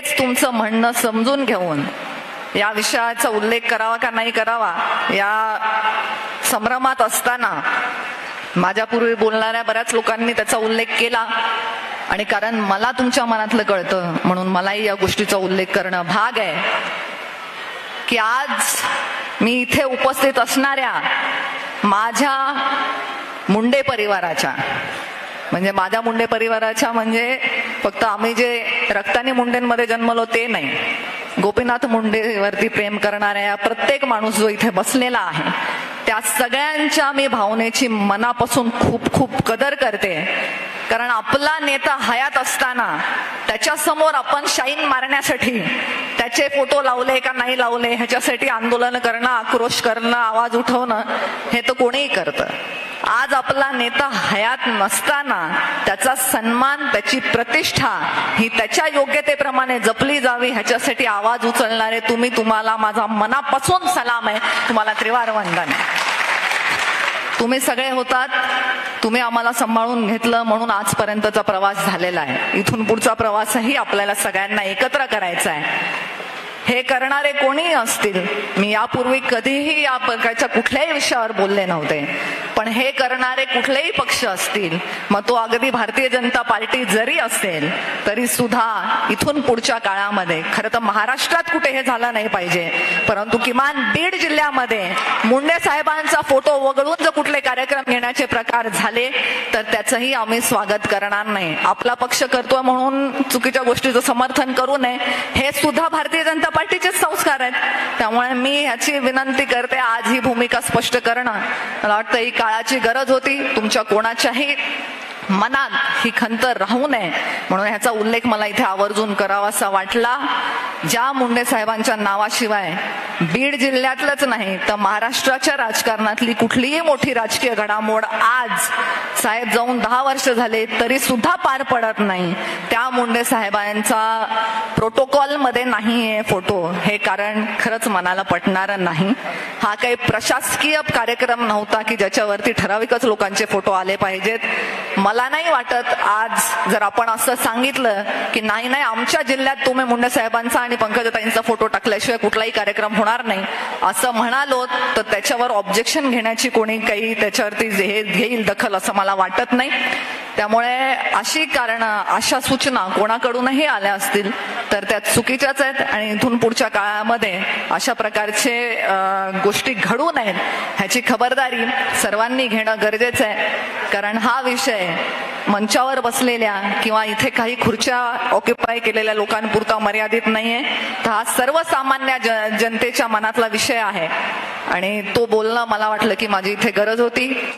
हेच तुमचं म्हणणं समजून घेऊन या विषयाचा उल्लेख करावा का नाही करावा या संभ्रमात असताना माझ्यापूर्वी बोलणाऱ्या बऱ्याच लोकांनी त्याचा उल्लेख केला आणि कारण मला तुमच्या मनातलं कळतं म्हणून मलाही या गोष्टीचा उल्लेख करणं भाग आहे की आज मी इथे उपस्थित असणाऱ्या माझ्या मुंडे परिवाराच्या म्हणजे माझ्या मुंडे परिवाराच्या म्हणजे फक्त आम्ही जे रक्तानी मुंडेंमध्ये जन्मलो ते नाही, गोपीनाथ मुंडेवरती प्रेम करणाऱ्या प्रत्येक माणूस जो इथे बसलेला आहे त्या सगळ्यांच्या मी भावनेची मनापासून खूप खूप कदर करते. कारण आपला नेता हयात असताना त्याच्या समोर आपण शाईन मारण्यासाठी त्याचे फोटो लावले का नाही लावले ह्याच्यासाठी आंदोलन करणं, आक्रोश करणं, आवाज उठवणं हे तर कोणीही करतं. आज आपला नेता हयात नसताना त्याचा सन्मान, त्याची प्रतिष्ठा ही त्याच्या योग्यतेप्रमाणे जपली जावी ह्याच्यासाठी आवाज उचलणारे तुम्हाला माझा मनापासून सलाम आहे. तुम्हाला त्रिवार वंदन आहे. तुम्ही सगळे होतात, तुम्ही आम्हाला सांभाळून घेतलं म्हणून आजपर्यंतचा प्रवास झालेला आहे. इथून पुढचा प्रवासही आपल्याला सगळ्यांना एकत्र करायचा आहे. हे करणारे कोणीही असतील, मी यापूर्वी कधीही या प्रकारच्या कुठल्याही विषयावर बोलले नव्हते, पण हे करणारे कुठलेही पक्ष असतील, मग तो अगदी भारतीय जनता पार्टी जरी असेल तरी सुद्धा इथून पुढच्या काळामध्ये खरं तर महाराष्ट्रात कुठे हे झालं नाही पाहिजे, परंतु किमान बीड जिल्ह्यामध्ये मुंडे साहेबांचा फोटो वगळून जर कुठले कार्यक्रम घेण्याचे प्रकार झाले तर त्याचंही आम्ही स्वागत करणार नाही. आपला पक्ष करतोय म्हणून चुकीच्या गोष्टीचं समर्थन करू नये, हे सुद्धा भारतीय जनता पार्टीचे संस्कार आहेत. त्यामुळे मी ह्याची विनंती करते, आज ही भूमिका स्पष्ट करणं मला वाटतं ही काळाची गरज होती. तुमच्या कोणाच्याही मनात ही खंत राहू नये म्हणून ह्याचा उल्लेख मला इथे आवर्जून करावासा वाटला. ज्या मुंडे साहेबांच्या नावाशिवाय बीड जिल्ह्यातलंच नाही तर महाराष्ट्राच्या राजकारणातली कुठलीही मोठी राजकीय घडामोड आज साहेब जाऊन 10 वर्ष झाले तरी सुद्धा पार पडत नाही. त्या मुंडे साहेबांचा प्रोटोकॉल मध्ये नाहीये फोटो, हे कारण खरंच मनाला पटणारं नाही. हा काही प्रशासकीय कार्यक्रम नव्हता की ज्याच्यावरती ठराविकच लोकांचे फोटो आले पाहिजेत. मला नाही वाटत आज जर आपण असं सांगितलं की नाही आमच्या जिल्ह्यात तुम्ही मुंडे साहेबांचा आणि पंकजाताईंचा फोटो टाकल्याशिवाय कुठलाही कार्यक्रम होणार नाही असं म्हणालो तर त्याच्यावर ऑब्जेक्शन घेण्याची कोणी काही त्याच्यावरती घेईल दखल असं मला वाटत नाही. त्यामुळे अशी कारणं, अशा सूचना कोणाकडूनही आल्या असतील तर त्या चुकीच्याच आहेत आणि इथून पुढच्या काळामध्ये अशा प्रकारचे गोष्टी घडू नयेत ह्याची खबरदारी सर्वांनी घेणं गरजेचं आहे. कारण हा विषय मंचावर बसलेल्या किंवा इथे काही खुर्च्या ऑक्युपाय केलेल्या लोकांपुरता मर्यादित नाहीये, तर हा सर्वसामान्य जनतेच्या मनातला विषय आहे आणि तो बोलणं मला वाटलं की माझी इथे गरज होती.